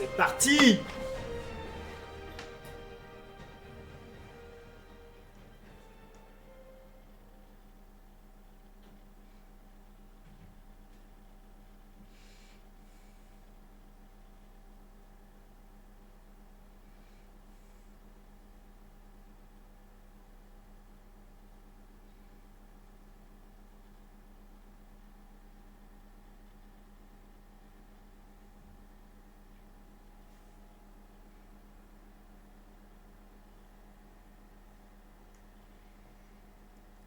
C'est parti!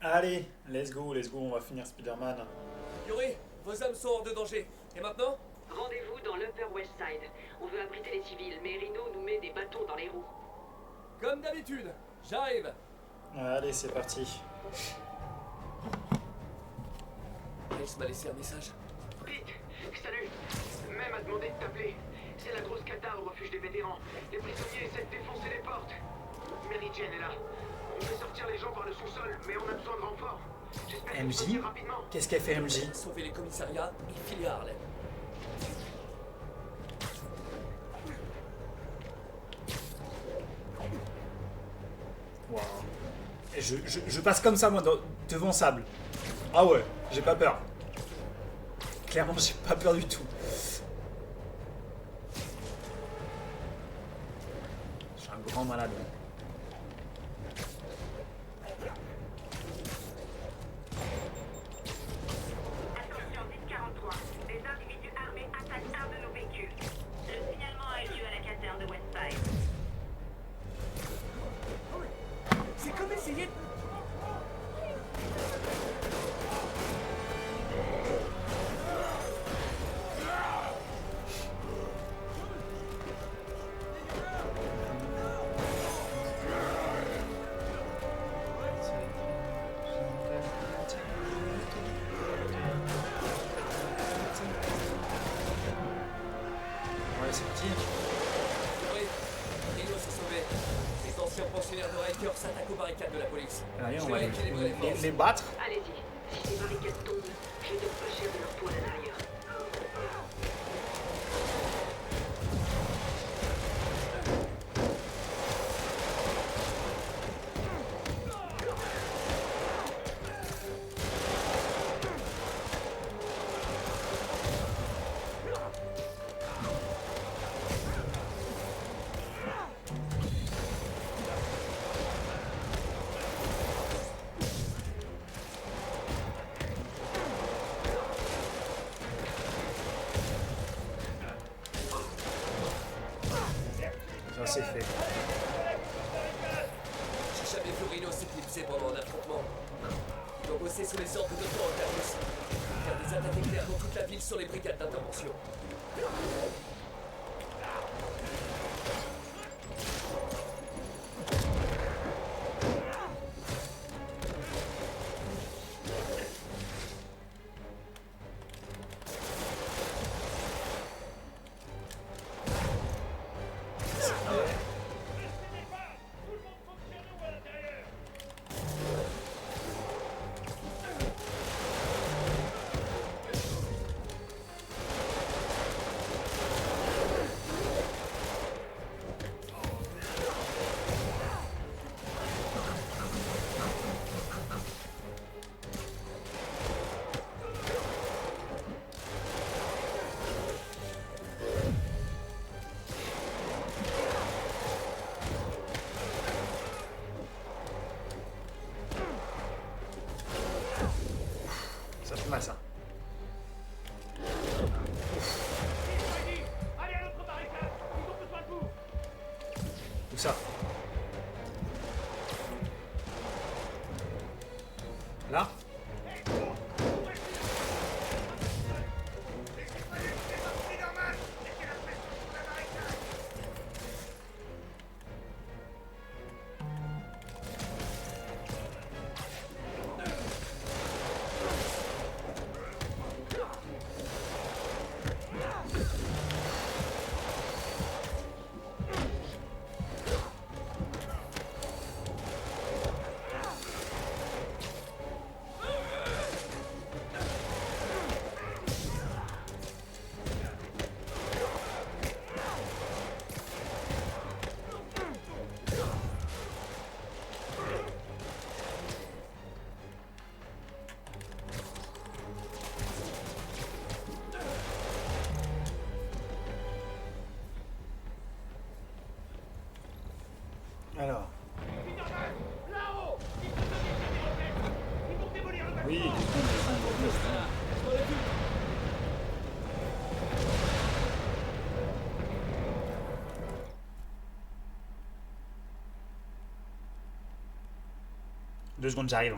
Allez, let's go, on va finir Spider-Man. Yuri, vos hommes sont hors de danger. Et maintenant? Rendez-vous dans l'Upper West Side. On veut abriter les civils, mais Rhino nous met des bâtons dans les roues. Comme d'habitude, j'arrive. Allez, c'est parti. Alice m'a laissé un message. Pete, salut. Même a demandé de t'appeler. C'est la grosse cata au refuge des vétérans. Les prisonniers essaient de défoncer les portes. Mary Jane est là. On fait sortir les gens par le sous-sol, mais on a besoin de renforts. J'espère que vous MJ? revenez rapidement. Qu'est-ce qu'elle fait, MJ? Sauver les commissariats et filer à Harlem. Waouh. Et je passe comme ça, moi, devant Sable. Ah ouais, j'ai pas peur. Clairement, j'ai pas peur du tout. Je suis un grand malade. Attention, 1043. Des individus armés attaquent un de nos véhicules. Le signalement a eu lieu à la caserne de Westside. C'est comme essayer de... Ouais, c'est parti. Yuri, Rhino s'est sauvé. Les anciens pensionnaires de Riker s'attaquent aux barricades de la police. Allez, Je on vais va équilibrer les forces. les battre. Allez-y. Si ces barricades tombent, je vais pas cher de leur poids à l'intérieur. Ça, c'est fait. J'ai jamais vu Rhino s'éclipser pendant un affrontement. Ils ont bossé sous les ordres de Torotarius. Faire des attaques éclairs dans toute la ville sur les brigades d'intervention. Ça fait mal, ça. Allez à l'autre barricade. Ils ont besoin de vous. Où ça? Là? Alors. Là-haut! Ils peuvent donner des roquettes! Ils vont démolir le bâtiment! Oui, Je m'en occupe. deux secondes, j'arrive.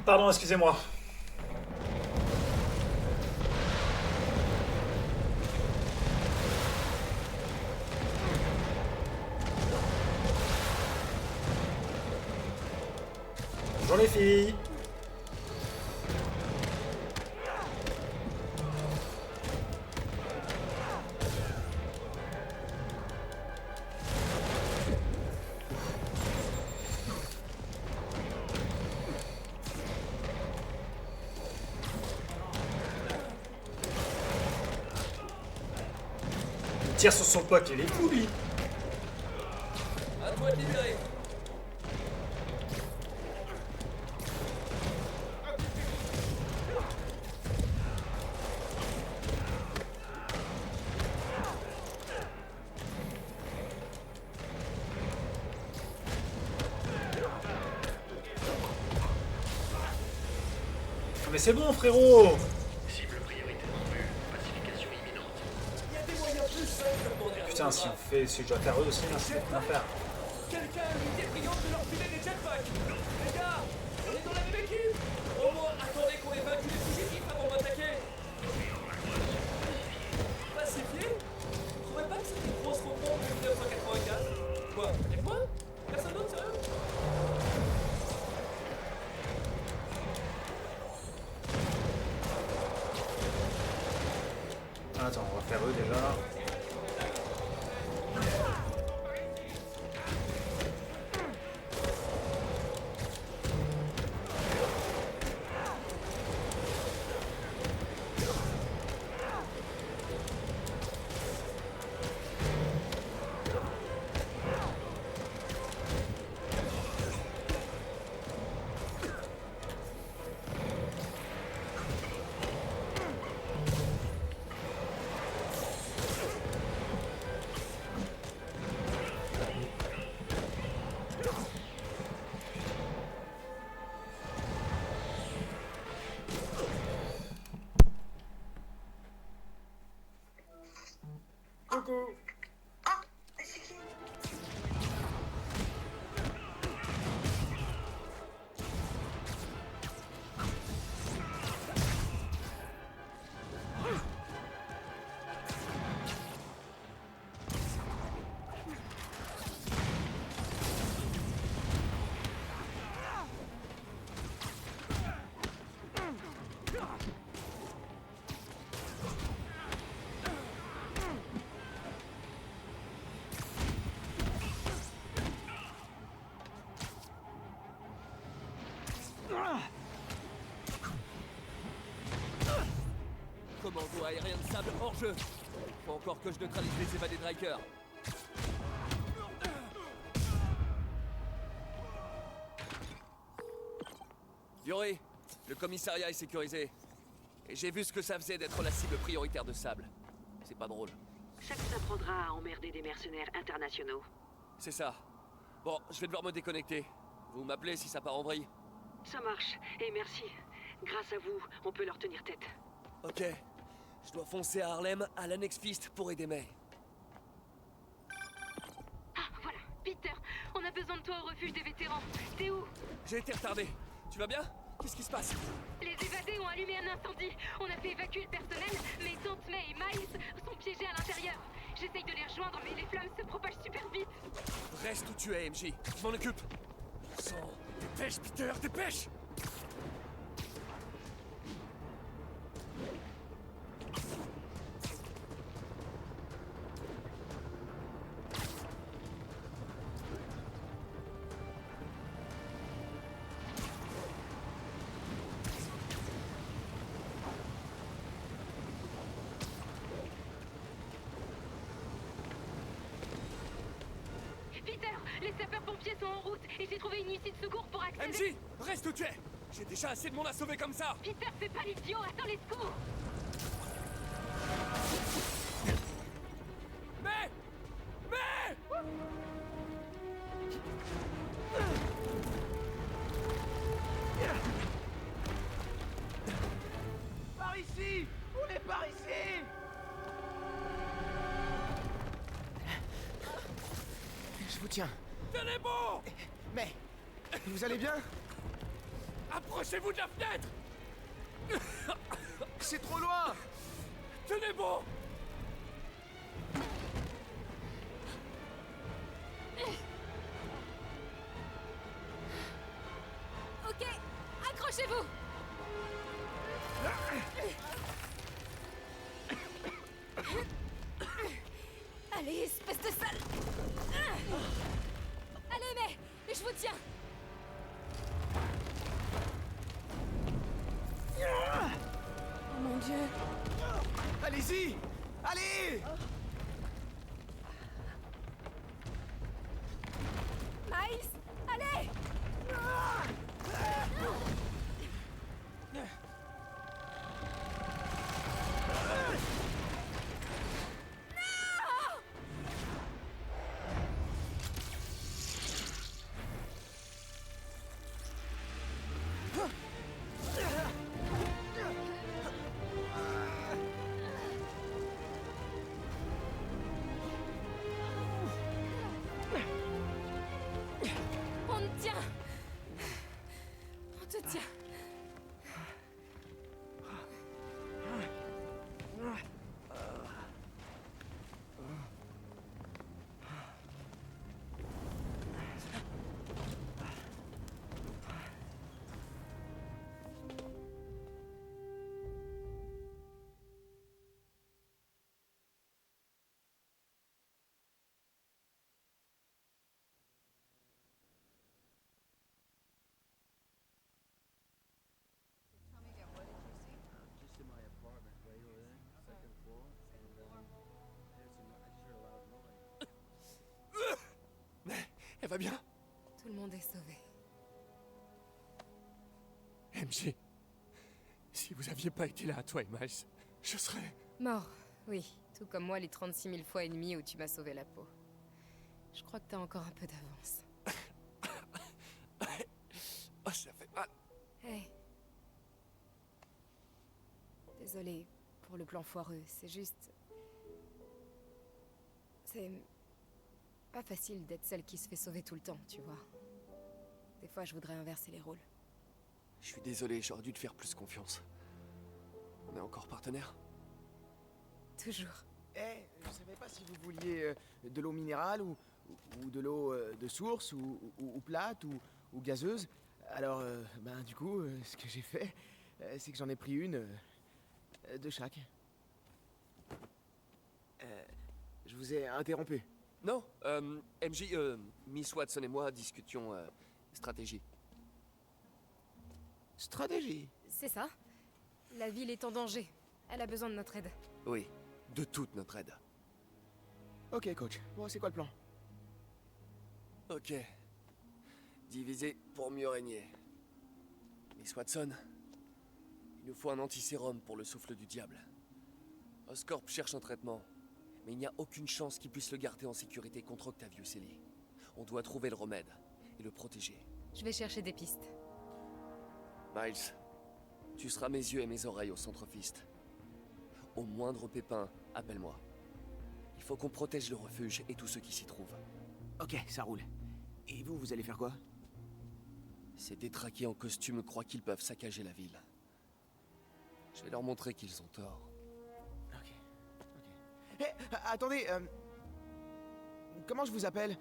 Pardon, excusez-moi. Bonjour les filles. Il tire sur son pote, il est fou lui. À toi de libérer. Mais c'est bon frérot. Cible prioritaire en vue. Pacification imminente. Il y a des moyens plus simples de demander à Putain, si on fait, si je dois faire eux aussi, là, c'est comment faire. Quelqu'un a une idée brillante de leur filer des jetpacks. Les gars, on est dans la même équipe. Au moins, attendez qu'on ait vaincu les fugitifs avant d'attaquer. Pacifié? Vous trouvez pas que c'est une grosse rencontre de 1995? Quoi? Et moi? Personne d'autre, sérieux? Attends, on va faire eux déjà. Coucou. Commando aérien de sable hors jeu. Faut encore que je neutralise les évadés de Riker. Yuri, le commissariat est sécurisé. Et j'ai vu ce que ça faisait d'être la cible prioritaire de Sable. C'est pas drôle. Ça vous apprendra à emmerder des mercenaires internationaux. C'est ça. Bon, je vais devoir me déconnecter. Vous m'appelez si ça part en vrille. Ça marche. Et merci. Grâce à vous, on peut leur tenir tête. Ok. Je dois foncer à Harlem, à l'Annex Fist, pour aider May. Ah, voilà. Peter, on a besoin de toi au refuge des vétérans. T'es où? J'ai été retardé. Tu vas bien? Qu'est-ce qui se passe? Les évadés ont allumé un incendie. On a fait évacuer le personnel, mais Tante May et Miles sont piégés à l'intérieur. J'essaye de les rejoindre, mais les flammes se propagent super vite. Reste où tu es, MJ. Je m'en occupe. Sang. Dépêche, Peter, dépêche! Peter, les sapeurs-pompiers sont en route et j'ai trouvé une issue de secours pour accéder... MJ, reste où tu es! J'ai déjà assez de monde à sauver comme ça! Peter, fais pas l'idiot, attends les secours! Mais Par ici! On est par ici! Je vous tiens. Tenez bon! Mais... Vous allez bien? Approchez-vous de la fenêtre! C'est trop loin! Tenez bon! Ok, accrochez-vous! Allez, espèce de sale! Allez, mais je vous tiens! Oh mon Dieu! Allez-y! Allez! Miles! Allez! On te tient! On te tient! Just in my apartment right over there, second floor, and there's I just heard a loud noise. Elle va bien? Tout le monde est sauvé. MJ, si vous aviez pas été là, toi et Miles, je serais... Mort, oui. Tout comme moi les 36 000 fois et demi où tu m'as sauvé la peau. Je crois que t'as encore un peu d'avance. Oh, ça fait mal. Hey. Désolée pour le plan foireux, c'est juste... C'est... pas facile d'être celle qui se fait sauver tout le temps, tu vois. Des fois, je voudrais inverser les rôles. Je suis désolé, j'aurais dû te faire plus confiance. On est encore partenaires? Toujours. Eh, je savais pas si vous vouliez de l'eau minérale ou de l'eau de source ou plate ou gazeuse. Alors, ben du coup, ce que j'ai fait, c'est que j'en ai pris une de chaque. Je vous ai interrompu. Non, MJ, Miss Watson et moi discutions stratégie. Stratégie. C'est ça. La ville est en danger. Elle a besoin de notre aide. Oui, de toute notre aide. Ok, coach. Bon, c'est quoi le plan? Ok. Diviser pour mieux régner. Miss Watson, il nous faut un antisérum pour le souffle du diable. Oscorp cherche un traitement, mais il n'y a aucune chance qu'il puisse le garder en sécurité contre Octavius Ellie. On doit trouver le remède et le protéger. Je vais chercher des pistes. Miles, tu seras mes yeux et mes oreilles au centre Fist. Au moindre pépin, appelle-moi. Il faut qu'on protège le refuge et tous ceux qui s'y trouvent. Ok, ça roule. Et vous, vous allez faire quoi? Ces détraqués en costume croient qu'ils peuvent saccager la ville. Je vais leur montrer qu'ils ont tort. Ok. Hé, attendez, comment je vous appelle?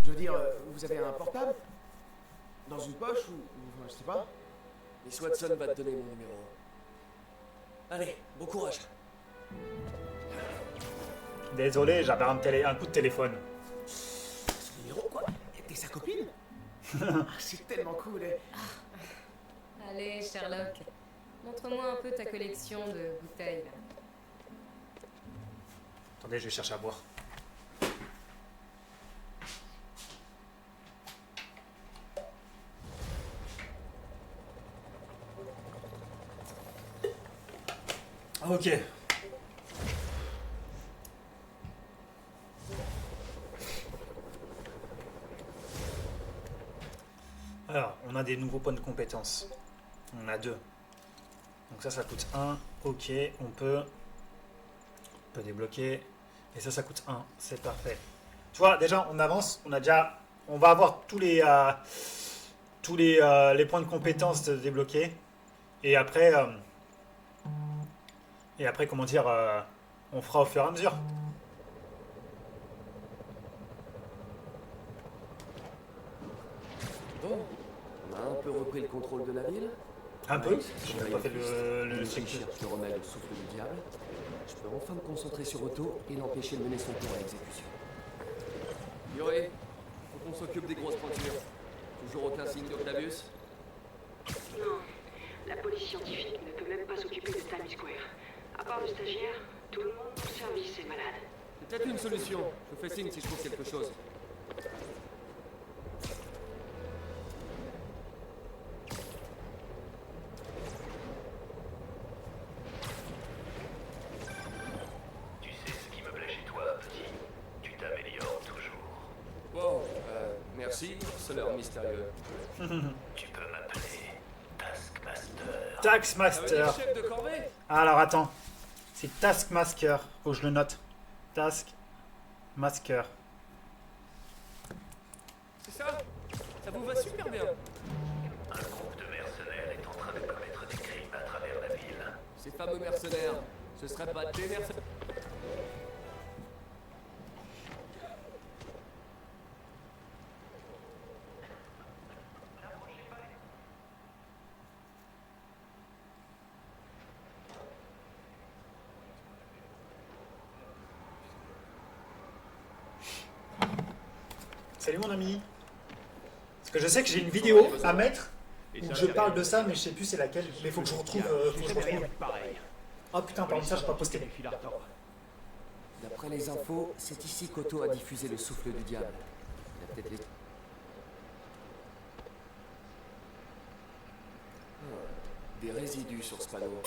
Je veux dire, vous avez un portable? Dans une poche ou je sais pas? Miss Watson va te donner mon numéro. Allez, bon courage. Désolé, j'avais un coup de téléphone. Ce numéro, quoi? T'es sa copine? C'est tellement cool. Allez, Sherlock, montre-moi un peu ta collection de bouteilles. Là. Attendez, je vais chercher à boire. Ok. Alors, on a des nouveaux points de compétence. On a 2. Donc ça coûte 1. Ok, on peut débloquer. Et ça coûte 1. C'est parfait. Tu vois, déjà, on avance. On va avoir tous les points de compétence débloqués. Et après, comment dire, on fera au fur et à mesure. Bon, on a un peu repris le contrôle de la ville. Un peu. Je On n'a pas fait le truc. cherche le remède au souffle du diable. Je peux enfin me concentrer sur Otto et l'empêcher de mener son plan à l'exécution. Yuri, faut qu'on s'occupe des grosses pointures. Toujours aucun signe d'Octavius? Non, la police scientifique ne peut même pas s'occuper de Times Square. À part le stagiaire, tout le monde au service est malade. C'est peut-être une solution. Je vous fais signe si je trouve quelque chose. Tu sais ce qui me plaît chez toi, petit. Tu t'améliores toujours. Bon, merci, c'est l'heure mystérieux. Tu peux m'appeler Taskmaster. Taskmaster. Chef de corvée? Alors attends. C'est Taskmaster. Faut que je le note. Taskmaster. C'est ça? Ça vous va super bien. Un groupe de mercenaires est en train de commettre des crimes à travers la ville. Ces fameux mercenaires, ce serait pas des mercenaires. Salut mon ami. Parce que je sais que j'ai une vidéo à mettre où je parle de ça, mais je sais plus c'est laquelle. Mais faut que je retrouve. Oh putain, par contre ça, je peux pas poster. D'après les infos, c'est ici qu'Otto a diffusé le souffle du diable. Il a peut-être les... Des résidus sur ce panneau.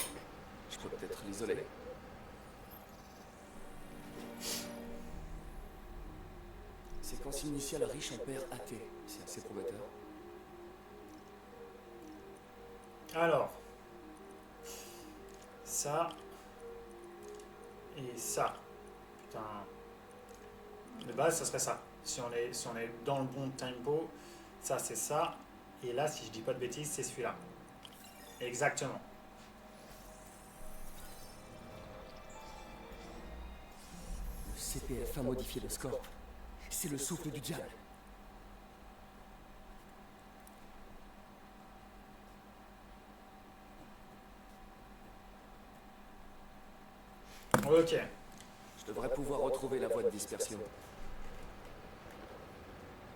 Je peux peut-être l'isoler. Séquence initiale riche en père athée. C'est assez prometteur. Alors. Ça. Et ça. Putain. De base, ça serait ça. Si on est dans le bon tempo, ça c'est ça. Et là, si je dis pas de bêtises, c'est celui-là. Exactement. Le CPF a modifié le score. C'est le souffle du diable. Ok. Je devrais pouvoir retrouver la voie de dispersion.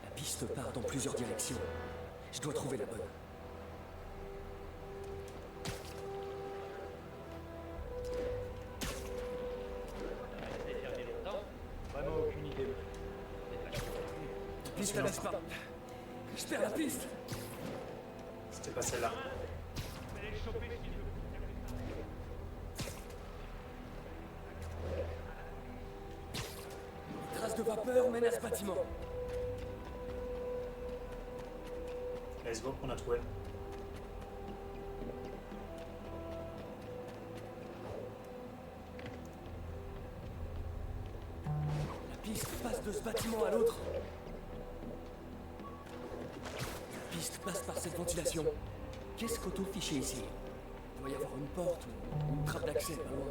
La piste part dans plusieurs directions. Je dois trouver la bonne. Vraiment aucune idée. La piste n'avance pas. Je perds la piste. C'était pas celle-là. Trace de vapeur mène à ce bâtiment. Let's go, on a trouvé. de ce bâtiment à l'autre. La piste passe par cette ventilation. Qu'est-ce qu'Otto fichait ici? Il doit y avoir une porte ou une trappe d'accès pas loin.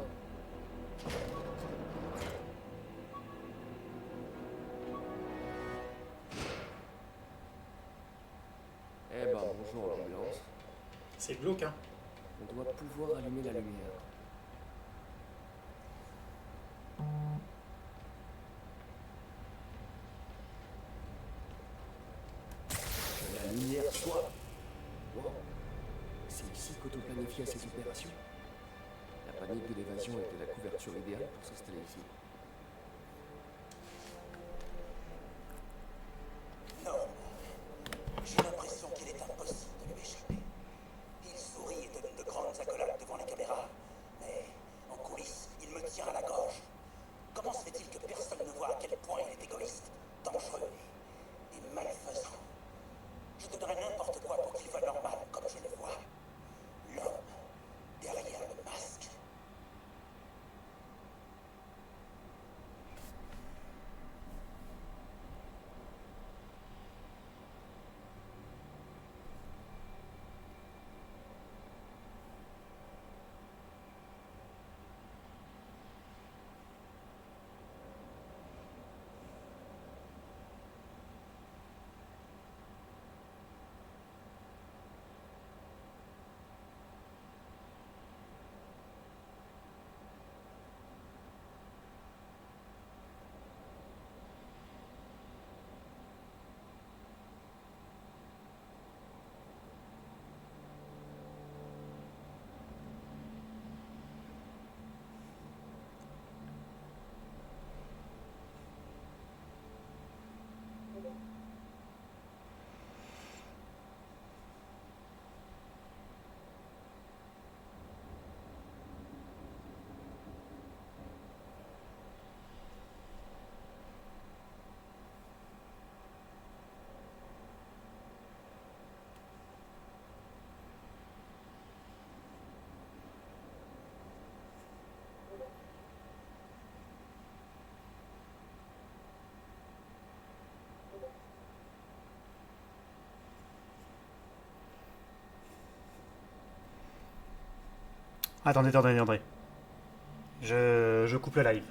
Eh ben, bonjour l'ambulance. C'est glauque, hein. On doit pouvoir allumer la lumière. Que la lumière soit... Wow. C'est ici qu'Otto planifiait ses opérations. La panique de l'évasion était la couverture idéale pour s'installer ici. Non. J'ai l'impression qu'il est impossible de lui échapper. Il sourit et donne de grandes accolades devant la caméra. Mais, en coulisses, il me tient à la gorge. Comment se fait-il que personne ne voit à quel point il est égoïste, dangereux et malfaisant? Je donnerais n'importe quoi pour qu'il soit normal comme je le vois. L'homme derrière le masque. Attendez. Je coupe le live.